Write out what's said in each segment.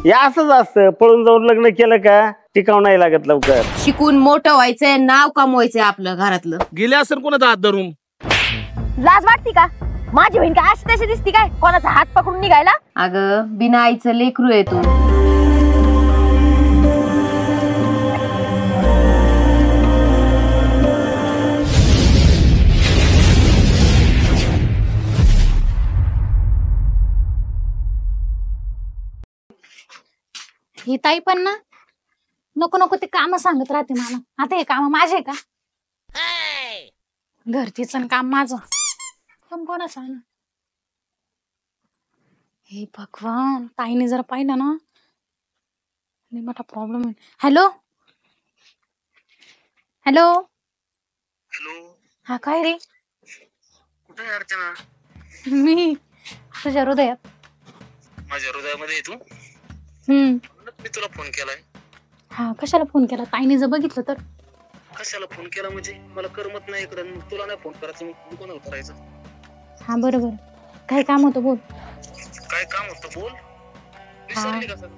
हे असंच असतं, पळून जाऊन लग्न केलं का टिकाव नाही लागत लवकर. शिकून मोठं व्हायचंय, नाव कमवायचंय आपलं घरातलं. गेले असेल कोणाचा हात धरून. लाज वाटती का? माझी बहीण काय अशी तशी दिसती काय, कोणाचा हात पकडून निघायला? अगं बिना आईचं लेकरू आहे तू. ही ताई पण ना नको नको ते काम सांगत राहते मला. आता हे काम माझे का? घरचीच काम माझं पण कोणाचं आहे ना? हे भगवान, ताईने जर पाहिलं ना लय मोठा प्रॉब्लेम आहे. हॅलो हॅलो हॅलो, हा काय रे? कुठे आहे अर्चना? मी तुझ्या हृदयात. माझ्या हृदयामध्ये तू. मी तुला फोन केलाय. हा कशाला फोन केला? ताईने जर बघितलं तर? कशाला फोन केला म्हणजे मला करमत नाही इकडे, मग तुला नाही फोन करायचं, मग कोणाला करायचं? हा बरोबर. काय काम होतं बोल. काय काम होतं बोल. विसरली का सगळं?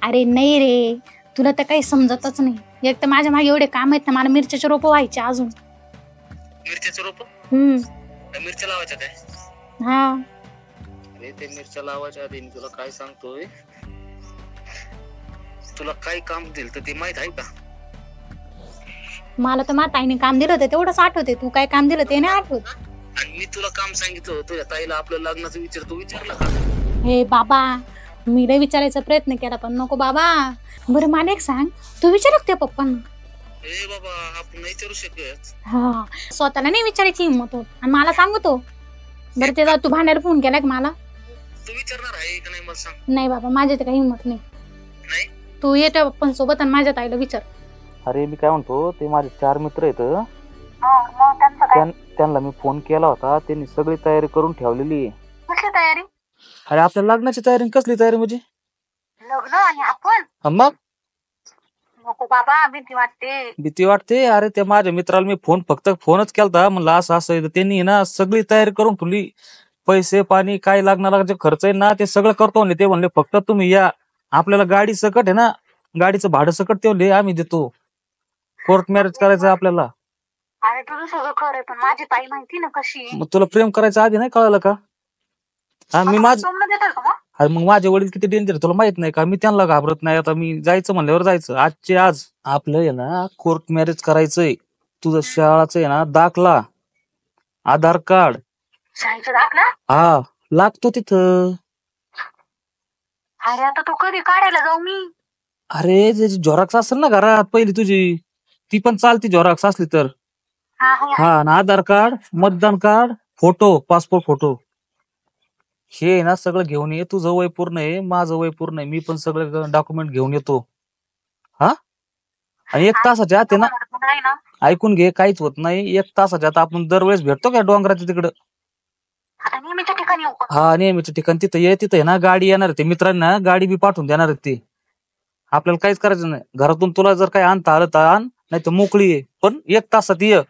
अरे नाही रे, तुला तर काही समजतच नाही. एक तर माझ्या मागे एवढे काम आहेत ना, मला मिरच्याचे रोप व्हायचे अजून. मिरच्याचं रोप? मिरच्या लावायच्या काय? हा अरे ते मिरच्या लावायच्या आधी मी तुला काय सांगतोय, तुला काय काम दिलं तर ते माहित आहे का? मला तर माझ्या ताईने काम दिलं होतं तेवढंच आठवते. तू काय काम दिलं ते नाही आठवत. आणि मी तुला काम सांगितलं तुझ्या ताईला आपलं लग्नाचं विचारला का? हे बाबा, मी लय विचारायचा प्रयत्न केला पण नको बाबा. बरं मला एक सांग, तू विचार त्या पप्पांना. ए बाबा, आपण नाही विचारू शकत. हा स्वतःला नाही विचारायची हिंमत होत आणि मला सांगतो. बरं ते तू भांडायला फोन केलाय का मला? तू विचारणार आहे का नाही मला सांग. नाही बाबा, माझ्या तर काही हिंमत नाही. नाही तू ये त्या पप्पांसोबत आणि माझ्या ताईला विचार. अरे मी काय म्हणतो, ते माझे 4 मित्र आहेत. त्यांना मी फोन केला होता, त्यांनी सगळी तयारी करून ठेवलेली. कसली तयारी? अरे आपल्या लग्नाची तयारी. कसली तयारी म्हणजे? लग्न आणि आपण? मग नको बाबा, भीती वाटते. भीती वाटते? अरे त्या माझ्या मित्राला मी फक्त फोनच केलता, म्हणलं असं असं. त्यांनी ना सगळी तयारी करून ठेवली. पैसे पाणी काय लागणार जे खर्च आहे ना ते सगळं करतो म्हणले. ते म्हणले फक्त तुम्ही या. आपल्याला गाडी सकट आहे ना, गाडीचं भाडं सकट तेवढे आम्ही देतो. कोर्ट मॅरेज करायचं आपल्याला. अरे तुझं सगळं खरं, पण माझी ताई माहिती ना कशी. मग तुला प्रेम करायचं आधी नाही कळलं का? हा मी अरे मग माझे वडील किती डेंजर तुला माहित नाही का? मी त्यांना घाबरत नाही. आता मी जायचं म्हणल्यावर जायचं. आजचे आज आपलं आहे ना कोर्ट मॅरेज करायचंय. तुझं शाळाचं आहे ना दाखला, आधार कार्ड. शाळेचा दाखला? हा लागतो तिथं. अरे आता तो कधी काढायला जाऊ मी? अरे त्याची झेरॉक्स असेल ना घरात पहिली तुझी, ती पण चालती झेरॉक्स असली तर. हा ना आधार कार्ड, मतदान कार्ड, फोटो, पासपोर्ट फोटो हे ना सगळं घेऊन ये. तुझं वय पूर्ण आहे, माझं वय पूर्ण आहे. मी पण सगळं डॉक्युमेंट घेऊन येतो. हा आणि 1 तासाच्या आत आहे ना, ऐकून घे, काहीच होत नाही. 1 तासाच्या आत आपण दरवेळेस भेटतो का डोंगराच्या तिकडं? नेहमीच्या ठिकाणी. हा नेहमीच्या ठिकाणी तिथं ये. तिथं आहे ना गाडी येणार आहे, मित्रांना गाडी बी पाठवून देणार आहे. ते आपल्याला काहीच करायचं नाही. घरातून तुला जर काही आणता आलं तर आण, नाही तर मोकळी आहे. पण 1 तासात ये.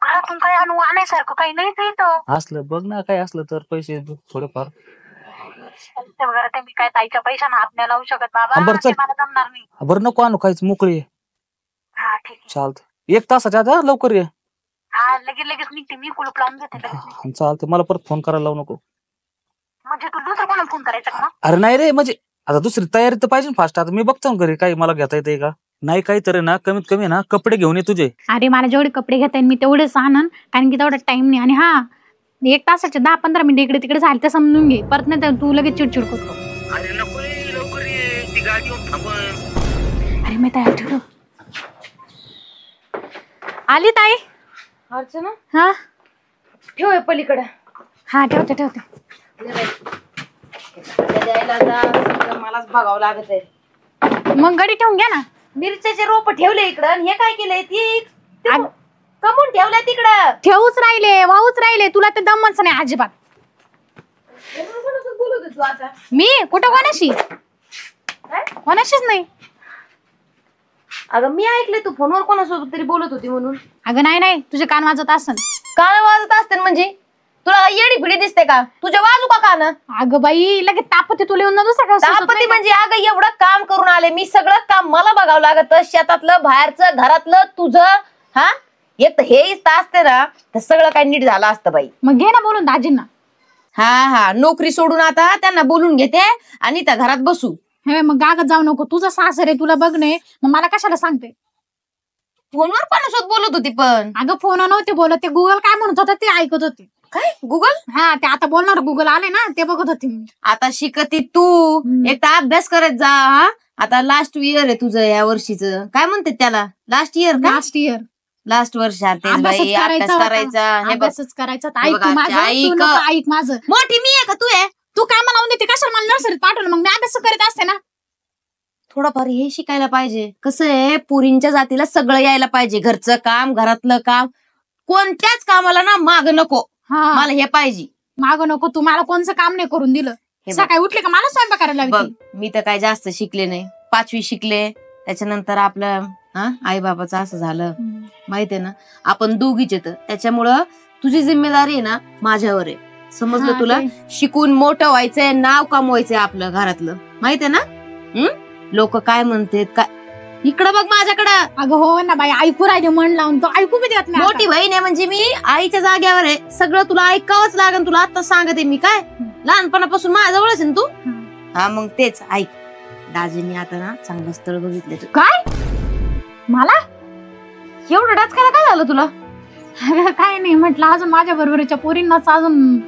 घरातून काही आणू आणायसारखं काही नाही असलं बघ ना, काय असलं तर पैसे थोडेफार. मी काय ताईच्या पैशाने हात नाही लावू शकत बाबा. बरं चल. मला जमणार नाही. बरं नको आणू काहीच, मोकळी आहे. हा ठीक आहे. चालतं 1 तासाच्या आत लवकर ये. हा लगेच निघते मी, कुलूप लावून घेते. चालतं, मला परत फोन करायला लावू नको. म्हणजे तू दुसरं कोणाला फोन करायचा का? अरे नाही रे, म्हणजे आता दुसरी तयारी तर पाहिजे फास्ट. आता मी बघतो ना घरी काही मला घेता येते का नाही. काहीतरी ना कमीत कमी ना कपडे घेऊन ये तुझे. अरे मला जेवढे कपडे घेता येईल मी तेवढेच आणन, कारण की तेवढा टाइम नाही. आणि हा 1 तासाचे 10-15 मिनिटं इकडे तिकडे झाले तर समजून घे. परत नाही तर तू लगेच चिडचिड करतो. अरे नको रे, लवकर ये, ती गाडी येऊन थांबन. अरे मी तयार ठेवतो. आली ताई अर्चना हा ठेव पलीकडे. हा ठेवते. द्यायला जा, सगळं मलाच बघावं लागत आहे. मग गाडी ठेवून घ्या ना. मिरच्याचे रोप ठेवले इकडं आणि हे काय केलंय? ती कमून ठेवलंय तिकडं. ठेवूच राहिले, वाहूच राहिले. तुला तर दमच नाही अजिबात. बोलत तू आता? मी कुठं कोणाशी? कोणाशीच नाही. अगं मी ऐकलंय तू फोनवर कोणासोबत तरी बोलत होती म्हणून. अगं नाही, तुझे कान वाजत असन. कान वाजत असते म्हणजे तुला येडी फिडी दिसते का? तुझ्या बाजू का ना? अगं बाई लगेच तापती तुला येऊन दुसऱ्या तापती म्हणजे अगं एवढं काम करून आले मी, सगळं काम मला बघावं लागत, शेतातलं बाहेरचं घरातलं तुझं. हा एक तर हे असते ना तर सगळं काही नीट झालं असतं बाई. मग घे ना बोलून दाजींना. हा नोकरी सोडून आता त्यांना बोलून घेते आणि त्या घरात बसू. हे मग गागत जाऊ नको, तुझा सासर आहे तुला बघणे, मग मला कशाला सांगते? फोनवर कोणासोबत बोलत होती पण? अगं फोन नव्हते बोलत, ते गुगल काय म्हणत होतं ते ऐकत होते. काय गुगल? हा ते आता बोलणार गुगल आले ना ते बघत होते मी. आता शिकती तू, एक तर अभ्यास करत जा. हा आता लास्ट इयर आहे तुझं या वर्षीचं, काय म्हणते त्याला? लास्ट इयर का? लास्ट इयर, लास्ट वर्षात तेच अभ्यासच बाई, अभ्यास करायचा करायचा. हे बघ अभ्यासच करायचा. हे बघ, ऐक माझं, ऐक. तू नको ऐक माझं. मोठी मी आहे का तू आहे? तू काय मला देते कशाला मला नर्सरीत पाठवलं, मग मी अभ्यास करीत असते ना. थोडंफार हे शिकायला पाहिजे. कसं आहे पोरींच्या जातीला सगळं यायला पाहिजे, घरचं काम घरातलं काम, कोणत्याच कामाला ना माग नको. हा मला हे पाहिजे. माग नको, तू मला कोणचं काम नाही करून दिलं. हे बघ. सकाळी उठले का मला स्वयंपाक करायला बघ लावते. मी तर काय जास्त शिकले नाही, 5वी शिकले. त्याच्यानंतर आपलं आई बाबाचं असं झालं माहितीये ना, आपण दोघीच येत, त्याच्यामुळं तुझी जिम्मेदारी आहे ना माझ्यावर आहे. समजलं हा, तुला? ते. शिकून मोठं व्हायचंय, नाव कमवायचंय आपलं घरातलं, माहितीये ना. लोक काय म्हणतात काय, इकडं बघ माझ्याकडं. अगं हो ना बाई, ऐकू राहिले मन लावून, तो ऐकू बी देत नाही मोठी बहीण आहे म्हणजे मी आईच्या जाग्यावर आहे, सगळं तुला ऐकावंच लागेल. तुला आता सांगते मी, काय लहानपणापासून माझ्याजवळच आहे ना तू. हा मग तेच ऐक, दाजींनी आता ना चांगलं स्थळ बघितले. काय मला एवढं डचकायला काय झालं तुला? अगं काय नाही म्हटलं, अजून माझ्या बरोबरच्या पोरींनाच अजून.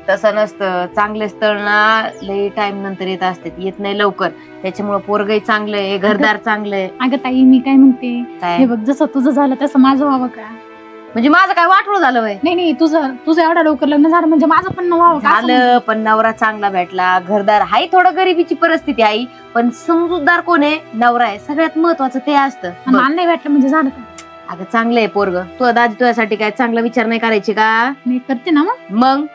तसं नसतं, चांगले स्थळ ना लई टाइम नंतर येत असते, येत नाही लवकर. त्याच्यामुळे पोरगही चांगलंय, घरदार चांगलंय. अगं ताई मी काय म्हणते, काय हे बघ जसं तुझं झालं तसं माझं व्हावं का? म्हणजे माझं काय वाटलं झालं वय? नाही तुझं एवढं लवकर लग्न झालं म्हणजे माझं पण व्हावं का? असं झालं, पण नवरा चांगला भेटला, घरदार हाय. थोडं गरिबीची परिस्थिती आहे, पण समजूतदार कोण आहे? नवरा आहे. सगळ्यात महत्वाचं ते असतं. आणि मला नाही भेटलं म्हणजे झालं का? अगं चांगलं आहे पोरग. तू दादी तुझ्यासाठी काय चांगला विचार नाही करायची का? मी करते ना मग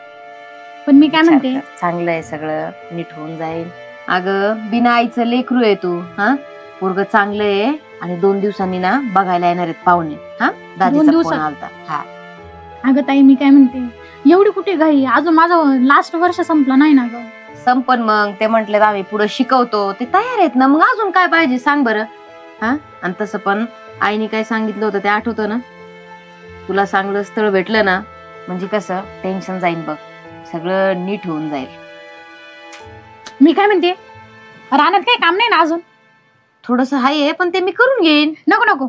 पण मी काय म्हणते, चांगलं आहे, सगळं नीट होऊन जाईल. अगं बिना आईचं लेकरू आहे तू. हा पोरग चांगलं आहे आणि 2 दिवसांनी ना बघायला येणार आहेत पाहुणे. हा 2 दादीचा दिवसात? फोन आलता. हा अगं ताई मी काय म्हणते, एवढी कुठे घाई, अजून माझं लास्ट वर्ष संपलं नाही ना गं. संपन मग ते म्हंटले आम्ही पुढे शिकवतो, ते तयार आहेत ना. मग अजून काय पाहिजे सांग बरं. हा आणि तसं पण आईने काय सांगितलं होतं ते आठवतं ना? तुला चांगलं स्थळ भेटलं ना म्हणजे कसं टेन्शन जाईल बघ, सगळं नीट होऊन जाईल. मी काय म्हणते, रानात काही काम नाही ना अजून? थोडस आहे पण ते मी करून घेईन. नको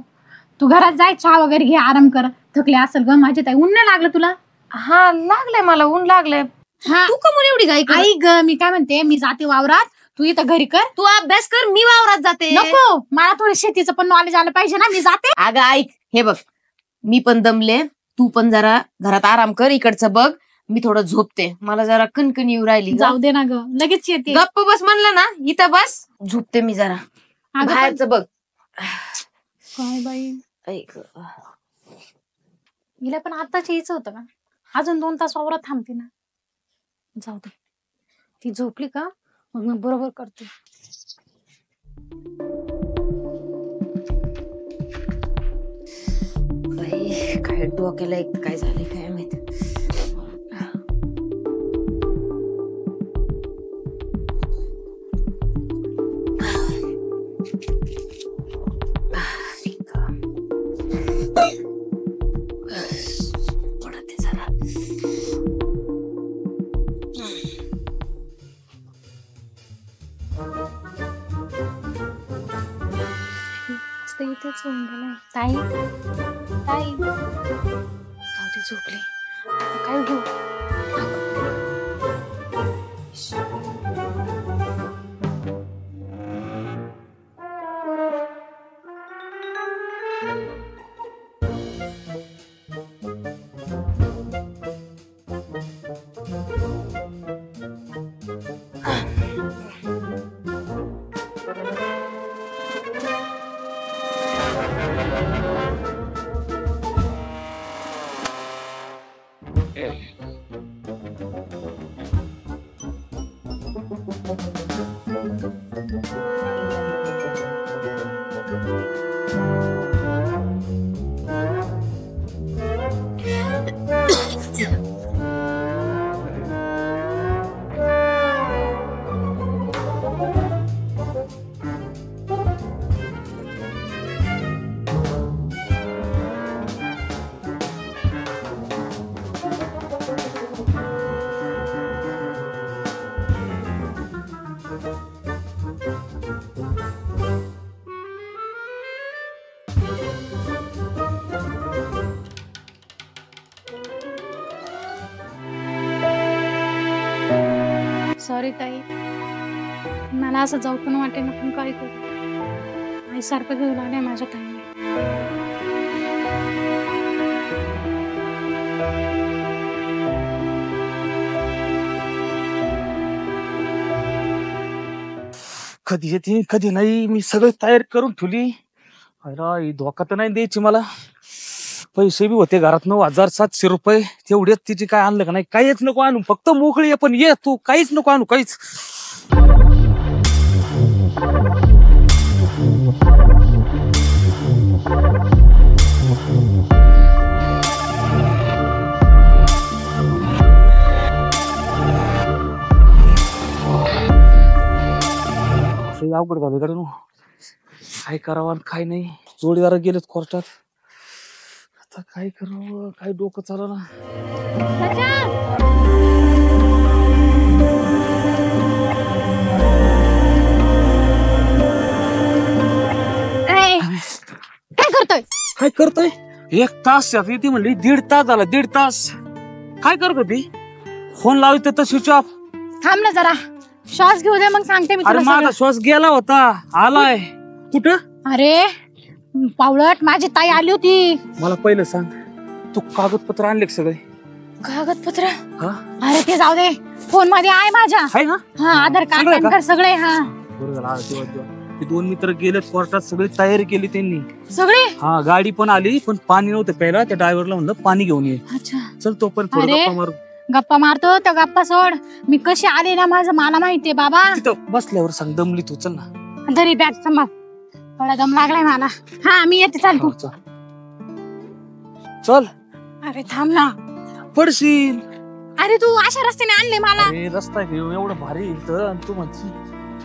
तू घरात जाय, चहा वगैरे घे, आराम कर. थकले असेल ग माझे ताई. ऊन नाही लागलं तुला? हा लागलंय मला, ऊन लागलंय. हा तू का म्हणून एवढी घाई कर? आई ग मी काय म्हणते, मी जाते वावरात, तू इथं घरी कर. तू अभ्यास कर, मी वावरात जाते. नको, मला थोडं शेतीचं पण नॉलेज आलं पाहिजे ना. मी जाते. अगं ऐक, हे बघ मी पण दमले, तू पण जरा घरात आराम कर. इकडचं बघ, मी थोडं झोपते, मला जरा कणकण येऊ राहिली. जाऊ दे ना ग, लगेच येते. गप्प बस म्हणलं ना, इथं बस, झोपते मी जरा. अगं पण- बाहेरचं बघ. काय बाई, ऐक हिला पण आताच यायचं होतं का? अजून 2 तास वावरात थांबते ना. जाऊ दे, ती झोपली का मग मी बरोबर करते. बाई काय डोक्याला एक काय झाले काय माहित. पडते जरा. मस्त इथेच होऊन गेलाय. ताई जाऊ दे, झोपली. आता काय घेऊ? सॉरी ताई. मला असं जाऊ पण वाटेल पण काय करू. आईसारखं घेऊन आलंय माझ्या ताईने. कधी येते कधी नाही. मी सगळं तयार करून ठेवली. अरे धोका तर नाही द्यायची मला. पैसे बी होते घरात 9,700 रुपये. तेवढेच तिची काय आणलं का नाही. काहीच नको आणू. फक्त मोकळी आहे. पण ये तू काहीच नको आणू. काहीच. अवघड झालं कडे. काय करावं आणि काय नाही. जोडीदार गेलेत कोर्टात. आता काय करावं काय डोकं चालू ना. काय करतोय? काय करतोय? 1 तास ती म्हणली 1.5 तास झाला. 1.5 तास काय करत होती? फोन लावते तर स्विच ऑफ. थांब ना जरा, श्वास घेऊ दे मग सांगते मी अरे तुला माझा सगळं. श्वास गेला होता. आलाय कुठं? अरे पावळट, माझी ताई आली होती. मला पहिलं सांग, तू कागदपत्र आणले का सगळे? कागदपत्र? हा अरे ते जाऊ दे, फोन मध्ये आहे माझ्या. आहे ना? हा, आधार कार्ड सगळं पॅन का? कार्ड सगळे. हा बरं झालं आलं तेव्हा. ते 2 मित्र गेले कोर्टात. सगळी तयारी केली त्यांनी. सगळे. हा गाडी पण आली पण पाणी नव्हतं प्यायला. त्या ड्रायव्हरला म्हणलं पाणी घेऊन ये. अच्छा, चल तो पण थोडं अरे. गप्पा मारू. गप्पा मारतो त्या गप्पा सोड. मी कशी आले ना माझं मला माहितीये बाबा. तिथं बसल्यावर सांग. दमली तू. चल ना. तरी बॅग सांभाळ, थोडा दम लागलाय मला. हा मी येते, चाल तू. हा, चल. अरे थांब ना. पडशील. अरे तू अशा रस्त्याने आणले मला. अरे रस्ता आहे एवढं भारी इथं आणि तू म्हणशील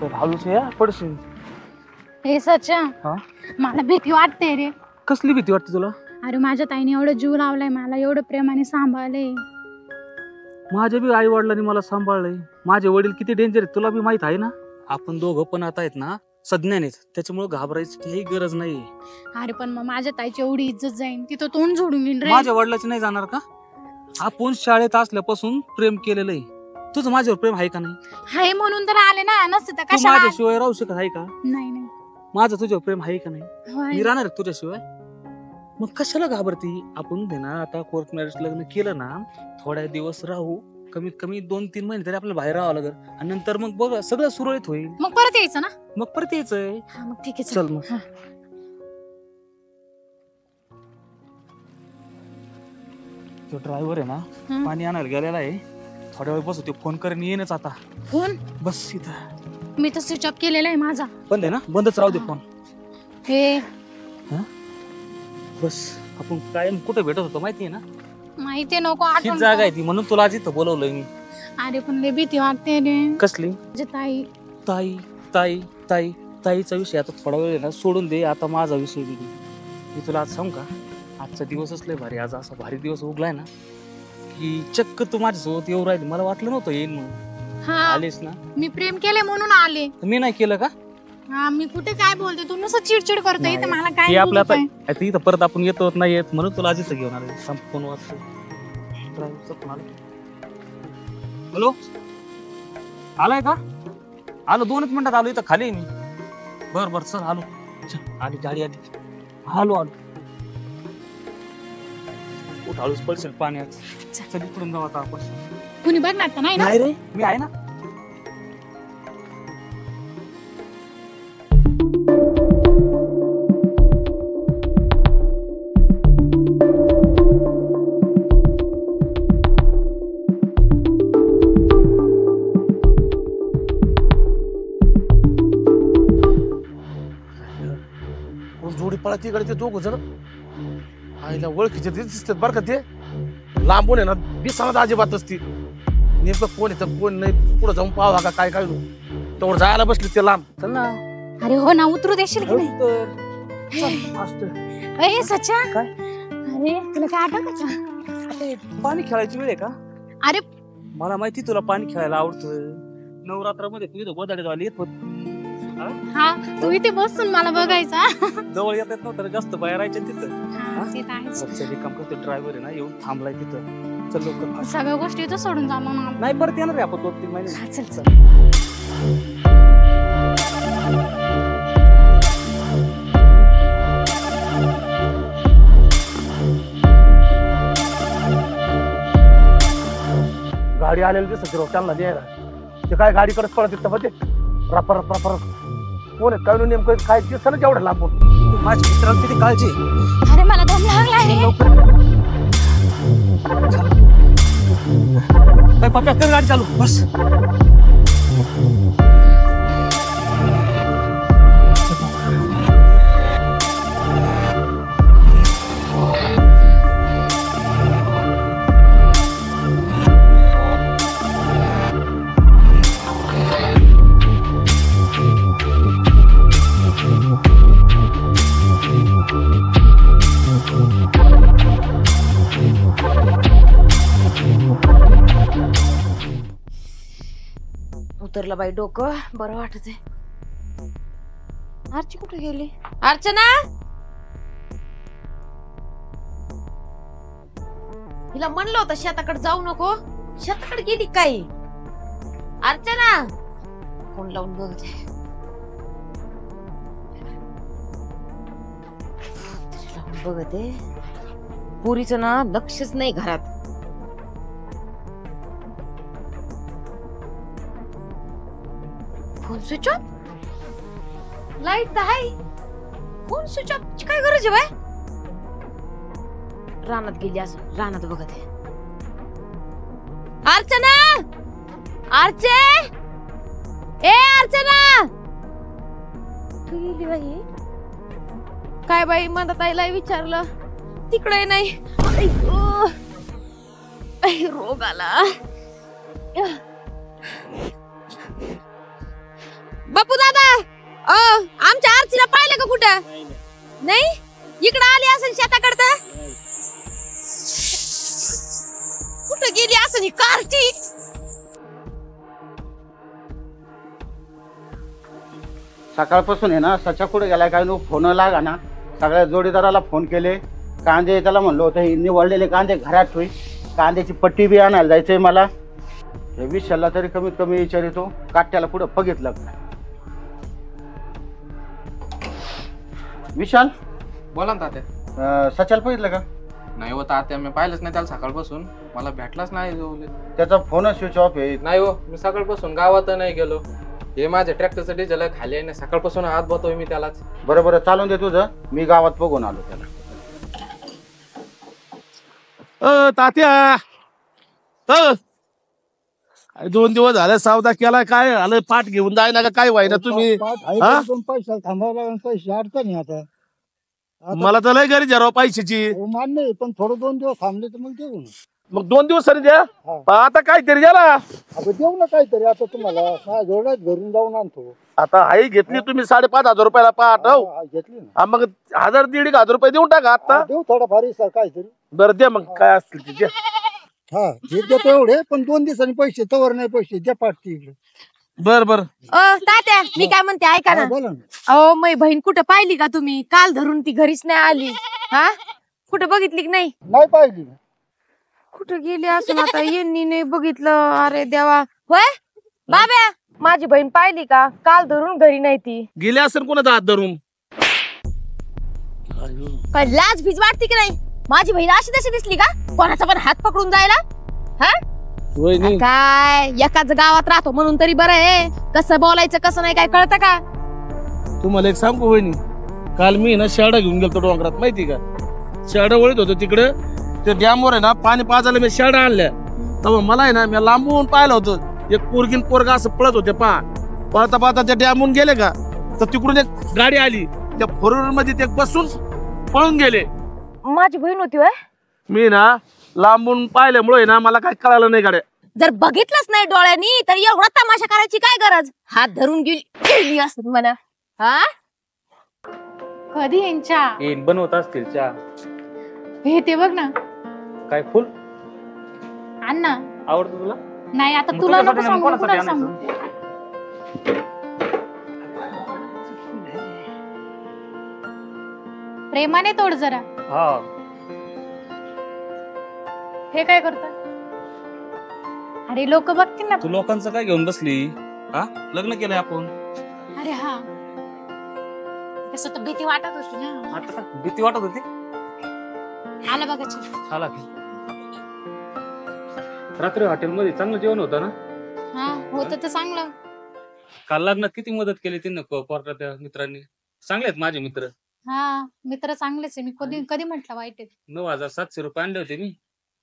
चल हळूच या. पडशील. हे सच हा? मला भीती वाटते रे. कसली भीती वाटते तुला? अरे माझ्या ताईने एवढं जीव लावलाय मला, एवढं प्रेमाने सांभाळले. माझ्या बी आई वडिलांनी मला सांभाळलंय. माझे वडील किती डेंजर आहेत तुला बी माहित आहे ना. आपण दोघं पण आता आहेत ना सज्ञान आहेत. त्याच्यामुळे घाबरायची काही गरज नाही. अरे पण मग माझ्या ताईची एवढी इज्जत जाईन, तिथं तोंड जोडून घेईन रे. माझ्या वडिलाची नाही जाणार का? आपण शाळेत असल्यापासून प्रेम केलेलं आहे. तुझं माझ्यावर प्रेम आहे का नाही? हाय म्हणून तर आले ना, नसते तर तू कशाला आले? माझ्याशिवाय राहू शकत आहे का? नाही नाही. माझं तुझ्यावर प्रेम आहे का नाही? होय. मी राहणार आहे तुझ्याशिवाय. मग कशाला घाबरती? आपण ना आता कोर्ट मॅरेज लग्न केलं ना, थोड्या दिवस राहू. कमीत कमी 2-3 महिने तरी आपल्याला बाहेर राहावं लागेल. आणि नंतर मग बघ सगळं सुरळीत होईल. मग परत यायचं ना? मग परत यायचंय. हा मग ठीक आहे, चल मग. हा. तो ड्रायव्हर आहे ना हं. पाणी आणायला गेलेला आहे. थोड्या वेळ बसू. ते फोन करेन येईनच आता. फोन बस इथं मी तर स्विच ऑफ केलेला आहे माझा. बंद आहे ना? बंदच राहू दे फोन. हे बस आपण कायम कुठे भेटत होतो माहितीये ना? माहितीये, नको हीच आठवण. जागा आहे ती. म्हणून तुला आज इथं बोलवलंय मी. अरे पण लय भीती वाटते रे. कसली? माझी ताई. ताई ताई ताई ताईचा विषय आता थोडा वेळ आहे ना सोडून दे. आता माझा विषय दे. मी तुला आज सांगू का? आजचा दिवसच लय भारी. आज असा भारी दिवस उगलाय ना की चक्क तू माझ्यासोबत येऊ राहिली. मला वाटलं नव्हतं येईन म्हणून. हा आलीस ना. मी प्रेम केले म्हणून आले. मी नाही केलं का? हा मी कुठे काय बोलते, तू नुसतं चिडचिड करतो नाही. इथं. मला हे काय आपलं बोलू आता काय? आता इथं परत आपण येतो नाही येत म्हणून तुला आज इथं घेऊन आलो. फोन वाचतो. हॅलो, आलाय का? आलो 2च मिनिटात आलो. इथं खाली आहे मी. बर सर आलो. आली गाडी आली. आलो उठ. हळूच पडशील पाण्यात. चल इकडून जाऊ आता आपण. कुणी बघणार तर नाही ना? नाही रे, मी आहे ना. जोडी पळा तिकडे ते 2 जण आईला ओळखीचे ते दिसतात बरं का. ते लांबून आहे ना दिसणार अजिबात असती. नेमकं कोण येतं कोण नाही. पुढे जाऊन पाहावा का काय काय तेवढं जायला बसले ते लांब. चल ना. अरे हो ना, उतरू देशील की नाही? ए सच्चा, काय? अरे तुला काय आठवत का? पाणी खेळायची वेळ आहे का? अरे मला माहिती तुला पाणी खेळायला आवडतं. नवरात्रामध्ये तू इथं गोदाडे वाली येत होती. हा, तू इथे बसून मला बघायचा. जवळ येत नव्हतं जास्त बाहेर राहायच्या तिथं. ते तर आहेच. चल एक काम करतो, ड्रायव्हर आहे ना येऊन थांबलाय तिथं. चल लवकर. सगळ्या गोष्टी इथं सोडून चाललो ना आपण. नाही परत येणार आहे आपण 2-3 महिने. हा, चल चल. गाडी आलेली दिसत राव त्यांना द्यायला. ते काय गाडीकडे पळत येतं बघ ते रपर रपर रपर. कोण आहे काय नेमकं काय दिसतं ना जेवढं लांबून. माझ्या मित्राला किती काळजी आहे. अरे मला दम लागलाय रे. काय पप्पा कर गाडी चालू बस. उतरलं बाई डोकं, बरं वाटत आहे. आरची कुठे गेली? अर्चना, हिला म्हणलं होतं शेताकडे जाऊ नको, शेताकडे गेली काय? अर्चना, फोन लावून बघते. बघते पुरीचं ना लक्षच नाही घरात. फोन स्विच ऑफ, लाईट तर आहे, फोन स्विच ऑफ ची काय गरज आहे बाय? रानात गेली असं, रानात बघत आहे. अर्चना, अर्चे, ए अर्चना, तू गेली बाई? काय बाई म्हणत आईला विचारलं, तिकडे नाही. रोग आला. बापू दादा, आमच्या आरतीला पाहिलं का कुठं? नाही, इकडं आली असेल शेताकडं. कुठं गेली असेल ही कारची? सकाळपासून आहे ना सचा कुठे गेलाय काय नो फोन लागा ना. सगळ्या जोडीदाराला फोन केले. कांदे त्याला म्हणलो होतं हे निवडलेले कांदे घरात ठेवी, कांद्याची पट्टी बी आणायला जायचंय मला. हे विशालला तरी कमीत कमी विचारितो, काट्याला पुढं बघितलं का? विशाल बोला ना तात्या. सचाला बघितलं का? नाही हो तात्या, मी पाहिलंच नाही त्याला सकाळपासून, मला भेटलाच नाही. त्याचा फोन स्विच ऑफ आहे. नाही हो, मी सकाळपासून गावात नाही गेलो. हे माझ्या ट्रॅक्टरचं डिझेल खाली आहे ना, सकाळपासून हात बतोय मी त्यालाच. बरं चालून दे तुझं, मी गावात बघून आलो त्याला. तात्या, 2 दिवस झाले सावदा केला, काय आलं पाठ घेऊन जाय ना काय व्हाय ना तुम्ही? पैसा थांबावं लागेल, पैसे अडचणी आता. मला तर लय गरज आहे राव पैशाची. मान्य आहे, पण थोडं 2 दिवस थांबले तर मग देऊ ना. मग 2 दिवस सरी द्या. आता काहीतरी द्या ना. आता देऊ ना काहीतरी. आता तुम्हाला माझ्या जोड्यात घरून जाऊन आणतो. आता आई घेतली तुम्ही 5,500 रुपयाला पाठ. घेतली ना. मग 1,000-1,500 रुपये देऊन टाका आता. देऊ थोडाफार सर काहीतरी. बरं द्या मग काय असतील ते द्या. हा हे देतो एवढे, पण 2 दिवसांनी पैसे तवर नाही पैसे द्या पाठची इकडे. बरं तात्या, मी काय म्हणते ऐका ना. बोला ना. अहो मै बहीण कुठं पाहिली का तुम्ही? काल धरून ती घरीच नाही आली. हा, कुठं बघितली की नाही? नाही पाहिली. कुठं गेली असं आता यांनी नाही बघितलं. अरे देवा. होय बाब्या, माझी बहीण पाहिली का? काल धरून घरी नाही ती. गेले असेल कोणाचा हात धरून. काय लाज भीज वाटते की नाही? माझी बहीण अशी तशी दिसली का? कोणाचा पण हात पकडून जायला? हा काय एकाच गावात राहतो म्हणून तरी बरं आहे. कसं बोलायचं कसं नाही काय कळतं का? तुम्हाला एक सांगू वहिनी, काल मी ना शेरडा घेऊन गेलो डोंगरात, माहिती का? शेरडा वळीत होतो तिकडे, ते डॅमवर आहे ना पाणी पाजायला मी शेरडा आणल्या. तेव्हा मला आहे ना मी लांबून पाहिलं होतं एक पोरगीन पोरगा असं पळत होते. पळता पळता त्या डॅमून गेले का, तर तिकडून एक गाडी आली, त्या 4 व्हीलर मध्ये ते बसून पळून गेले. माझी बहीण होती होय? मी ना लांबून पाहिल्यामुळे ना मला काय कळालं नाही गाड्या. जर बघितलंच नाही डोळ्यांनी तर एवढा तमाशा करायची काय गरज? हात धरून गेली असत म्हणा. हा, कधी यांच्या येईन बनवत असतील चहा. हे ते बघ ना. काय फुल अण्णा आवडतं तुला? नाही, आता मग तुला नको तुझ्यासाठी सांगू, कोणासाठी कुणाला सांगू? प्रेमाने तोड जरा. हा हे काय करताय? अरे लोक बघतील ना. तू लोकांचं काय घेऊन बसली? हा लग्न केलंय आपण. अरे हा कसं तर भीती वाटत होती ना. आता का भीती वाटत होती? आला बघायची. आला की रात्री हॉटेलमध्ये चांगलं जेवण होतं ना. हा होतं तर चांगलं. काल लग्नात किती मदत केली तिनं कोर्टाच्या मित्रांनी. चांगले आहेत माझे मित्र. हा मित्र चांगलेच आहे. मी कधी कधी म्हटलं वाईट आहे. 9,700 रुपये आणले होते मी.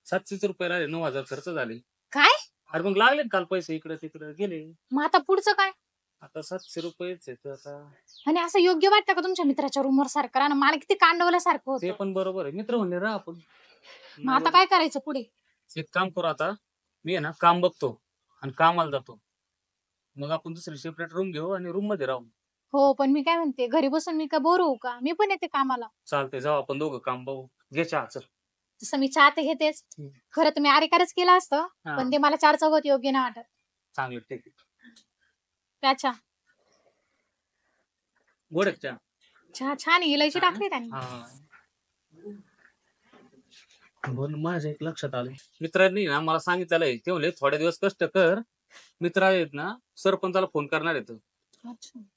700 रुपये राहिले, 9,000 खर्च झाले. काय? अरे मग लागले काल पैसे इकडे तिकडे गेले. मग आता पुढचं काय? आता 700 रुपयेच आहेत आता. आणि असं योग्य वाटतं का तुमच्या मित्राच्या रूमवर सारखं राहणं? मला किती कांडवल्यासारखं ते होतं. पण बरोबर आहे. मित्र म्हणले राहा आपण. मग आता काय करायचं पुढे? एक काम करू आता. मी आहे ना काम बघतो आणि कामाला जातो. मग आपण दुसरी सेपरेट रूम घेऊ आणि रूम मध्ये राहू. हो पण मी काय म्हणते, घरी बसून मी काय बोर होऊ का? मी पण येते कामाला. चालतंय जाऊ आपण दोघं काम बघू. घे चहा चल. जसं मी चहा ते घेतेच. खरं तर मी आरेकारच केलं असतं पण ते मला 4 चौघात योग्य नाही वाटत. चांगलं ठीक आहे. त्याच्या गोड चहा. चहा छान आहे. इलायची टाकली त्याने. म्हणून माझ्या एक लक्षात आलं. मित्रांनी ना मला सांगितलेलं आहे. ते म्हणले थोडे दिवस कष्ट कर. मित्र आहेत ना सरपंचाला फोन करणार आहेत.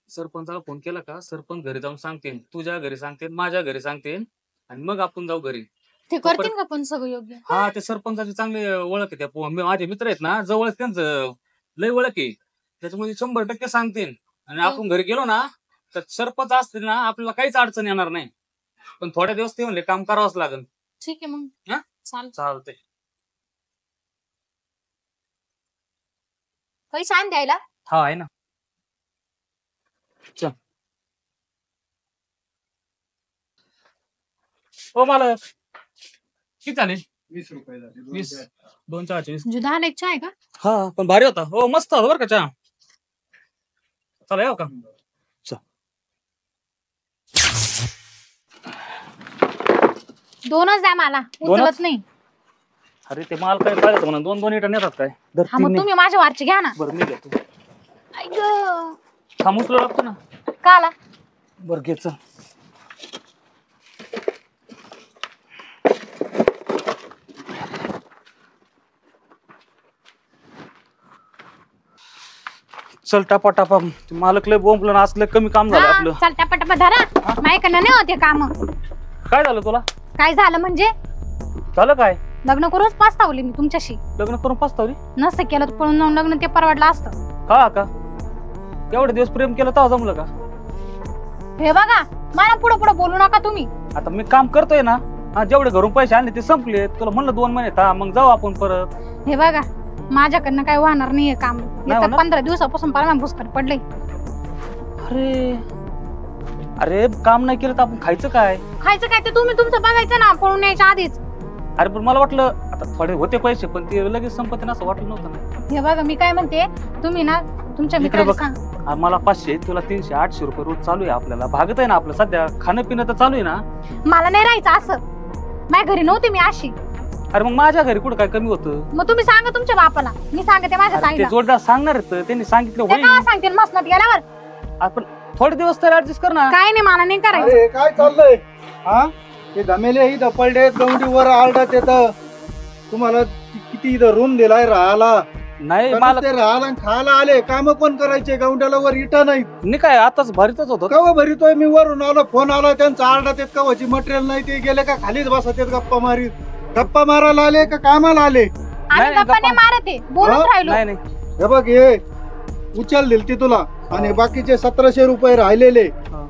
सरपंचाला फोन केला का सरपंच घरी जाऊन सांगतील, तुझ्या घरी सांगतील, माझ्या घरी सांगतील आणि मग आपण जाऊ घरी. ते करतील का पण सगळं योग्य? हा ते सरपंचाची चांगली ओळख आहे. त्या माझे मित्र आहेत ना जवळच त्यांचं लय ओळख आहे. त्याच्यामध्ये 100% सांगतील. आणि आपण घरी गेलो ना तर सरपंच असतील ना आपल्याला काहीच अडचण येणार नाही. पण थोड्या दिवस ते म्हणले काम करावंच लागेल. ठीक आहे मग. हा चालतंय. चालतंय. पैसे आण द्यायला. हा आहे ना. चल. ओ मालक किती झाले? 20 रुपये झाले. 20. 2 चहाचे 20. म्हणजे 10 चहा आहे का? हा पण भारी होता. हो मस्त होता बरं का चहा. चला येऊ का? चल. 2च द्या मला. उचलत नाही. अरे ते माल काय पाहिजे म्हणा 2-2 इटा नेतात काय? हा मग तुम्ही माझ्या वारचे घ्या ना. बरं मी घेतो. आई गं. थांबूच लागतो ना. का आला? बरं घे चल. चल टापा टापा. मालक लय बोंबलं ना असलं कमी काम झालं आपलं. चल टपा टपा धरा. माझ्याकडनं नाही होते काम. काय झालं तुला? काय झालं म्हणजे? झालं काय? लग्न करूनच पास्तावली मी तुमच्याशी. लग्न करून पास्तावली? नसतं केलं तर पळून जाऊन लग्न ते परवडलं असतं. का एवढे दिवस प्रेम केलं तेव्हा जमलं का? हे बघा मला पुढे पुढे बोलू नका तुम्ही. आता मी काम करतोय ना. जेवढे घरून पैसे आणले ते संपले. तुला म्हणलं 2 महिने था मग जाऊ आपण परत. हे बघा माझ्याकडनं काय होणार नाहीये काम. होणार? 15 दिवसापासून पार भुसकट पडले. अरे काम नाही केलं तर आपण खायचं काय? खायचं काय ते तुम्ही तुमचं बघायचं ना पळून यायच्या आधीच. अरे पण मला वाटलं आता थोडे होते पैसे पण ते लगेच संपत असं वाटलं नव्हतं ना. हे बघा मी काय म्हणते तुम्ही ना तुमच्या मित्राला सांग. मला 500 तुला 300 800 रुपये रोज चालू आहे आपल्याला. भागत आहे ना आपलं सध्या. खाणं पिणं तर चालू आहे ना. मला नाही राहायचं असं. माझ्या घरी नव्हते मी अशी. अरे मग माझ्या घरी कुठं काय कमी होतं? मग तुम्ही सांगा तुमच्या बापाला. मी सांगते माझ्या ते ताईला. जोरदार सांगणार आहेत. त्यांनी सांगितलं ते काय सांगतील मसनात गेल्यावर. आपण थोडे दिवस तर ऍडजस्ट कर ना. काय नाही मला नाही करायचं. अरे काय चाललंय? हा ते धमेले ही दपलडे गवंडीवर आलडात येत. तुम्हाला किती इथं रूम दिलाय राहायला. नाही मला ते राहायला आणि खायला आले. काम कोण करायचे? गवंड्याला वर इटा नाही. नाही काय आताच भरीतच होतं. कवा भरितोय मी वरून आलो. फोन आला त्यांचा आरडा येत. कवाची मटेरियल नाही. ते गेले का खालीच बसत येत गप्पा मारीत. गप्पा मारायला आले का कामाला आले? आम्ही गप्पा नाही मारत आहे. बोलत राहिलो. नाही हे बघ हे उचल दिलती तुला आणि बाकीचे 1700 रुपये राहिलेले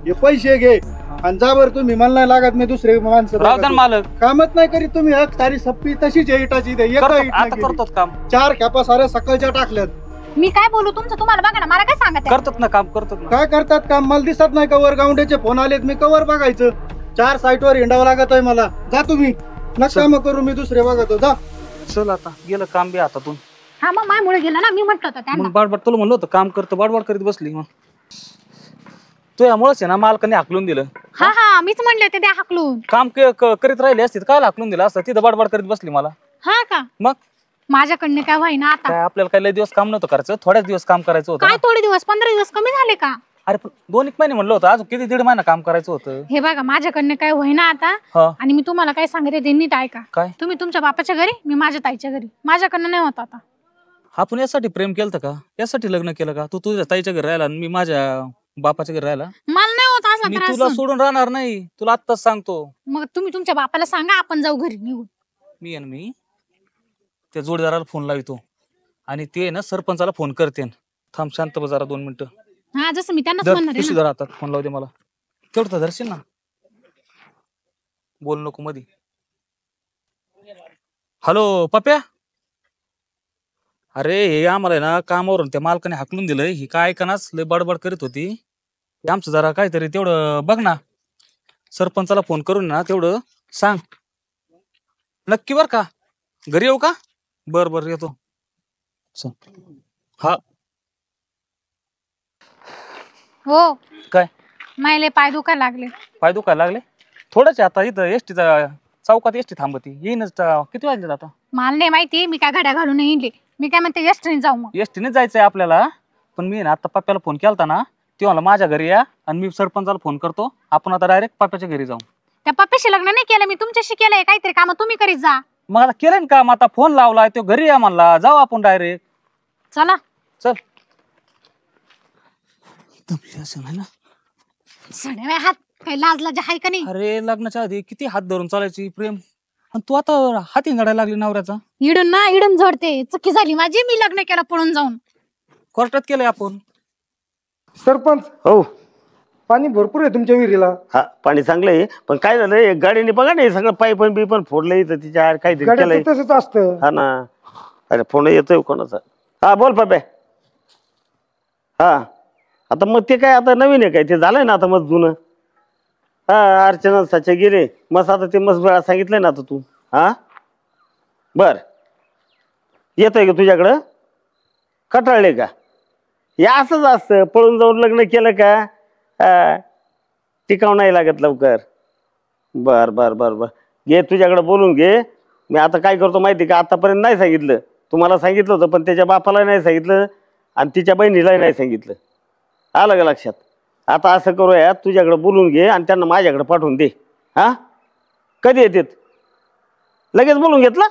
हे पैसे घे आणि जा बरं. तुम्ही मला नाही लागत. मी दुसरे माणसं मालक कामच नाही करीत. तुम्ही एक सारी सप्पी तशीच आहे इटाची. करतो काम. 4 खेपा साऱ्या सकाळच्या टाकल्यात. मी काय बोलू तुमचं तुम्हाला बघा ना. मला काय सांगत आहे? करतात ना काम करतात ना. काय करतात काम? मला दिसत नाही. कवर गावंड्याचे फोन आलेत. मी कवर बघायचं. 4 साईटवर हिंडावं लागत आहे मला. जा तुम्ही. नका काम करू. मी दुसरे बघतो. जा. चल आता गेलं काम बी हातातून. हा मग माझ्यामुळे गेलं ना. मी म्हटलं होतं त्यांना. मग बाडबाड तुला म्हणलं होतं काम करतो. बाडबाड करीत बसली. मग तू यामुळेच आहे ना मालकाने हाकलून दिलं. हा मीच म्हणले होते त्या हाकलून. काम करीत राहिले असते काय हाकलून दिलं असतं. तिथं बाडबाड करीत बसली मला. हा का? मग माझ्याकडनं काय व्हायना आता. काय आपल्याला काही लय दिवस काम नव्हतं करायचं. थोड्याच दिवस काम करायचं होतं. काय थोडे दिवस? 15 दिवस कमी झाले का? अरे पण 2-1 महिने म्हणलं होतं, अजून किती 1.5 महिना काम करायचं होतं. हे बघा माझ्याकडनं काय होईना आता. हा. आणि मी तुम्हाला काय सांगते ते नीट ऐका. काय? तुम्ही तुमच्या बापाच्या घरी, मी माझ्या ताईच्या घरी. माझ्याकडनं नाही होत आता. आपण यासाठी प्रेम केलं का? यासाठी लग्न केलं का? तू तुझ्या ताईच्या घरी राहिला आणि मी माझ्या बापाच्या घरी राहिला. मला नाही होत असला मी त्रास तुला सहन. सोडून राहणार नाही, तुला आत्ताच सांगतो. मग तुम्ही तुमच्या बापाला सांगा आपण जाऊ घरी निघून. मी त्या जोडीदाराला फोन लावितो आणि ते ना सरपंचाला फोन करते. थांब शांत बस जरा 2 मिनिटं. हा जसं मी त्यांनाच जर म्हणणार आहे पिशवी ना. जरा हातात फोन लावू दे मला. तेवढं तर धरशील ना, बोल नको मधी. हॅलो पप्या, अरे हे आम्हाला आहे ना कामावरून त्या मालकाने हाकलून दिलंय. ही काय ऐकनाच लय बडबड करीत होती. हे आमचं जरा काहीतरी तेवढं बघ ना, सरपंचाला फोन करून ना तेवढं सांग. नक्की बर का? घरी येऊ का? बर येतो. हा हो काय? मायले पाय दुखायला लागले. पाय दुखायला लागले? थोडंच आता इथं एसटीचा चौकात एसटी थांबती येईनच. किती वाजले आता? मला नाही माहिती, मी काय घड्या घालून येईल. मी काय म्हणते एसटीने जाऊ. मग एसटीने जायचंय आपल्याला. पण मी ना आता पप्प्याला फोन केलता ना, ते मला माझ्या घरी या आणि मी सरपंचाला फोन करतो. आपण आता डायरेक्ट पप्प्याच्या घरी जाऊ. त्या पप्प्याशी लग्न नाही केलं मी, तुमच्याशी केलंय. काहीतरी काम तुम्ही करीत जा. मग आता केलं का? मग आता फोन लावलाय तो घरी या म्हणला, जाऊ आपण डायरेक्ट. चला चल. दमली असं नाही ना? सडे हात काही लाज लाज आहे का नाही? अरे लग्नाच्या आधी किती हात धरून चालायची प्रेम, आणि तू आता हाती गाडायला लागली नवऱ्याचा. इडून झोडते. चुकी झाली माझी, मी लग्न केलं पळून जाऊन. कोर्टात केलंय आपण. सरपंच हो पाणी भरपूर आहे तुमच्या विहिरीला. हा पाणी चांगलं आहे, पण काय झालंय गाडीने बघा नाही सगळं पाईप बी पण फोडलंय तर तिच्या काहीतरी केलंय. गाड्याचं तसंच असतं. हा ना. अरे फोन येतोय कोणाचा? हा बोल पप्या. हा आता मग ते काय आता नवीन आहे काय? ते झालंय ना आता मग जुनं. हा अर्चना साचे गेले मस्त. आता ते मस्त वेळा सांगितलंय ना आता तू. हा बर येतोय का तुझ्याकडं? कटाळले का? हे असंच असतं, पळून जाऊन लग्न केलं का टिकाव नाही लागत लवकर. बर बर बर बर घे तुझ्याकडे बोलून घे. मी आता काय करतो माहिती का? आतापर्यंत नाही सांगितलं. तुम्हाला सांगितलं होतं पण त्याच्या बापाला नाही सांगितलं आणि तिच्या बहिणीलाही नाही सांगितलं. आलं का लक्षात? आता असं करूया, तुझ्याकडे बोलून घे आणि त्यांना माझ्याकडे पाठवून दे. हा कधी येतात? लगेच बोलून घेतलं?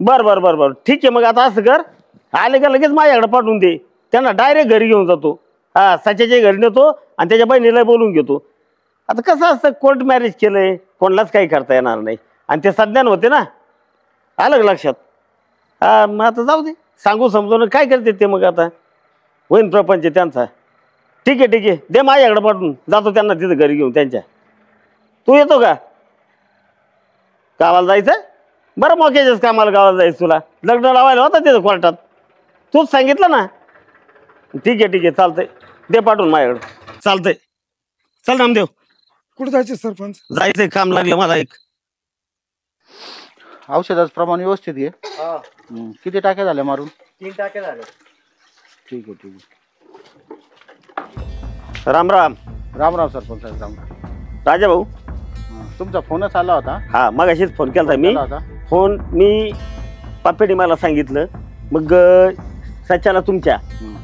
बर बर बर बर ठीक आहे. मग आता असं कर, आले का लगेच माझ्याकडे पाठवून दे. त्यांना डायरेक्ट घरी घेऊन जातो. हा सच्याच्या घरी नेतो आणि त्याच्या बहिणीला बोलून घेतो. आता कसं असतं, कोर्ट मॅरेज केलंय, कोणालाच काही करता येणार नाही. आणि ते सज्ञान होते ना. आलं का लक्षात? हा मग आता जाऊ दे, सांगू समजून काय करते ते. मग आता होईन प्रपंच त्यांचा. ठीक आहे दे माझ्याकडे पाठवून, जातो त्यांना तिथं घरी घेऊन त्यांच्या. तू येतो का? गावाला जायचं? बरं मोक्याच्याच कामाला गावाला जायचं तुला. लग्न लावायला होता तिथं कोर्टात, तूच सांगितलं ना. ठीक आहे चालतंय, दे पाठवून माझ्याकडे. चालतंय चल नामदेव. कुठं जायचं सरपंच? जायचंय, काम लागलं मला एक. औषधाचं प्रमाण व्यवस्थित घे. किती टाक्या झाल्या मारून? 3 टाके झाले. ठीक आहे. राम राम. राम राम सरपंच साहेब. राम राजा भाऊ. तुमचा फोनच आला होता. हा मग अशीच फोन केला मी. फोन मी पापेडी मला सांगितलं. मग सच्याला तुमच्या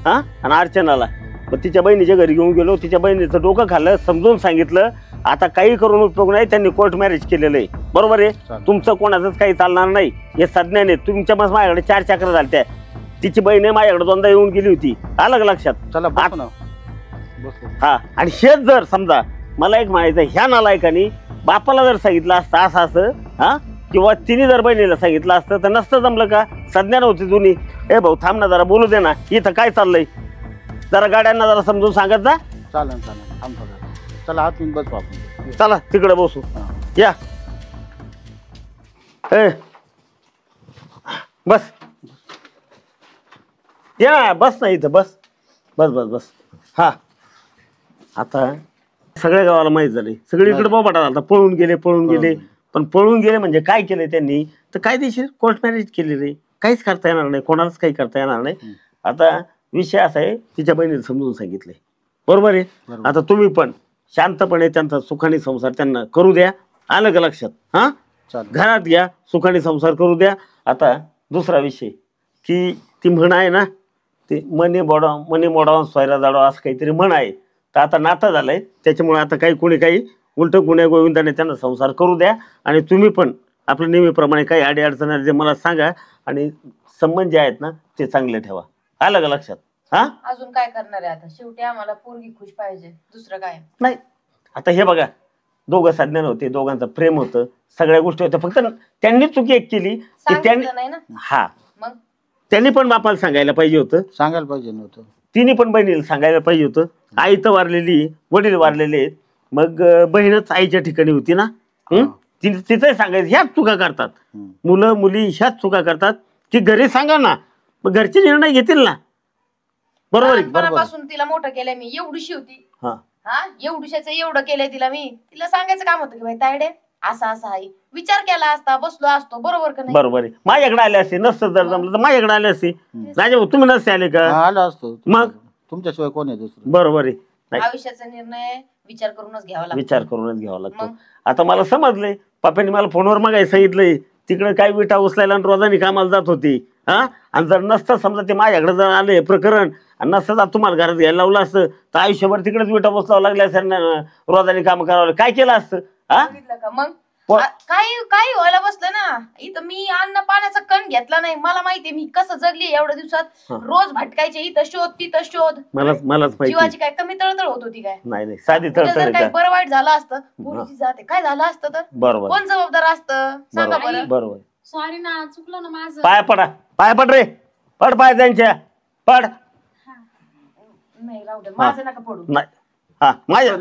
हा आणि अर्चनाला मग तिच्या बहिणीच्या घरी घेऊन गेलो. तिच्या बहिणीचं डोकं खाल्लं, समजून सांगितलं. आता काही करून उपयोग नाही, त्यांनी कोर्ट मॅरेज केलेलं आहे. बरोबर आहे? तुमचं कोणाचंच काही चालणार नाही. हे सज्ञान आहे. तुमच्या मग माझ्याकडे 4 चक्र झाल्या. तिची बहीण माझ्याकडे 2दा येऊन गेली होती. आलं का लक्षात? चला हा आणि हेच जर समजा मला एक म्हणायचं, ह्या नालायकानी बापाला जर सांगितलं असतं असं हा, किंवा तिने जर बहिणीला सांगितलं असतं तर नसतं जमलं का? सज्ञान होती जुनी. ए भाऊ थांब ना जरा, बोलू दे ना. इथं काय चाललंय जरा गाड्यांना जरा समजून सांगत जा. चालेल थांबतो. चला आत येऊन बसू आपण. चला तिकडे बसू. या ए बस या बस ना इथं बस. हा आता सगळ्या गावाला माहित झाले, सगळीकडे बोबाटा झाला. पळून गेले पण पळून गेले म्हणजे काय केलंय त्यांनी तर कायदेशीर कोर्ट मॅरेज केलेले. काहीच करता येणार नाही, कोणालाच काही करता येणार नाही. आता विषय असा आहे, तिच्या बहिणीला समजून सांगितलंय. बरोबर आहे? आता तुम्ही पण शांतपणे त्यांचा सुखाने संसार त्यांना करू द्या. आलं का लक्षात? हा घरात घ्या, सुखाने संसार करू द्या. आता दुसरा विषय की ती म्हण आहे ना, ते मनी मोडावून सोयरा जाडवा असं काहीतरी म्हण आहे. तर आता नातं झालंय त्याच्यामुळे आता काही कोणी काही उलट गुन्हे गोविंदाने त्यांना संसार करू द्या आणि तुम्ही पण आपल्या नेहमीप्रमाणे काही अडी अडचण जे मला सांगा आणि संबंध जे आहेत ना ते चांगले ठेवा. आलं का लक्षात? हा अजून काय करणार आहे आता? शेवटी आम्हाला पोरगी खुश पाहिजे, दुसरं काय नाही. आता हे बघा दोघं सज्ञान होते, दोघांचं प्रेम होतं, सगळ्या गोष्टी होत्या, फक्त त्यांनी चुकी एक केली की त्यांनी नाही ना. हा मग त्यांनी पण बापाला सांगायला पाहिजे होतं, सांगायला पाहिजे नव्हतं. तिने पण बहिणीला सांगायला पाहिजे होतं. आई तर वारलेली, वडील वारलेले आहेत, मग बहीणच आईच्या ठिकाणी होती ना. तिथे सांगायचं. ह्याच चुका करतात मुलं मुली, ह्याच चुका करतात की घरी सांगा ना मग घरचे निर्णय घेतील ना. बरोबर आहे. लहानपणापासून तिला मोठं केलंय मी, एवढीशी होती हा एवढीशाच एवढं केलंय तिला मी. तिला सांगायचं काम होतं की बाई तायडे असा असा आहे, विचार केला असता, बसलो असतो. बरोबर का नाही? बरोबर आहे. माझ्याकडे आले असते, नसतं जर जमलं तर माझ्याकडे आले असते. राजा भाऊ तुम्ही नसते आले का? आलो असतो. मग तुमच्याशिवाय कोण आहे दुसरं? बरोबर आहे. नाही आयुष्याचा निर्णय विचार करूनच घ्यावा लागतो. विचार करूनच घ्यावा लागतो. आता मला समजलंय, पप्पांनी मला फोनवर मागायला सांगितलंय तिकडे काय विटा उचलायला आणि रोजानी कामाला जात होती. हा आणि जर नसतं समजा ते माझ्याकडे जर आले प्रकरण आणि नसतं जर तुम्हाला घरात घ्यायला लावलं असतं तर आयुष्यभर तिकडेच विटा उचलावं लागल्या असं रोजानी काम करावं. काय केलं असतं? हा मग काही व्हायला बसलं ना. इथं मी अन्न पाण्याचा कण घेतला नाही. मला माहितीये मी कसं जगली एवढ्या दिवसात. रोज भटकायचे, इथं शोध तिथं शोध. मलाच माहिती. जीवाची काय कमी तळतळ होत होती काय? नाही साधी जर तळतळ काही बरं वाईट झालं असतं, पोरीची जाते काय झालं असतं तर बरोबर कोण जबाबदार असतं सांगा बरं. बरोबर. सॉरी ना, चुकलं ना माझं. पाय पड रे, पड पाय त्यांच्या, पड. नाही राहू दे, माझं नका पडू. नाही हा माझ्या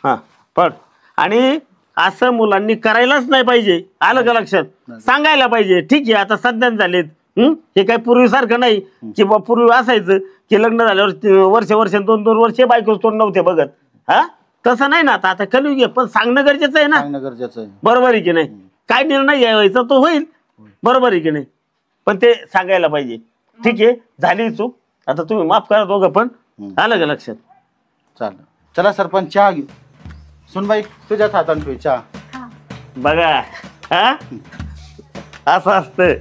हा पड. आणि असं मुलांनी करायलाच नाही पाहिजे. आलं का लक्षात? सांगायला पाहिजे. ठीक आहे आता सध्याच झालेत. हे काही पूर्वीसारखं नाही की बा पूर्वी असायचं की लग्न झाल्यावर वर्ष 2-2 वर्ष बायको तोंड नव्हते बघत. हा तसं नाही ना. आता कलियुग आहे, पण सांगणं गरजेचं आहे ना. गरजेचं आहे. बरोबर आहे की नाही? काय निर्णय घ्यायचा तो होईल. बरोबर आहे की नाही? पण ते सांगायला पाहिजे. ठीक आहे झाली चूक, आता तुम्ही माफ करा दोघं पण. आलं का लक्षात? चालेल. चला सरपंच चहा घेऊ. सुनबाई तुझ्याच हाताने चहा. बघा हा असं असतं.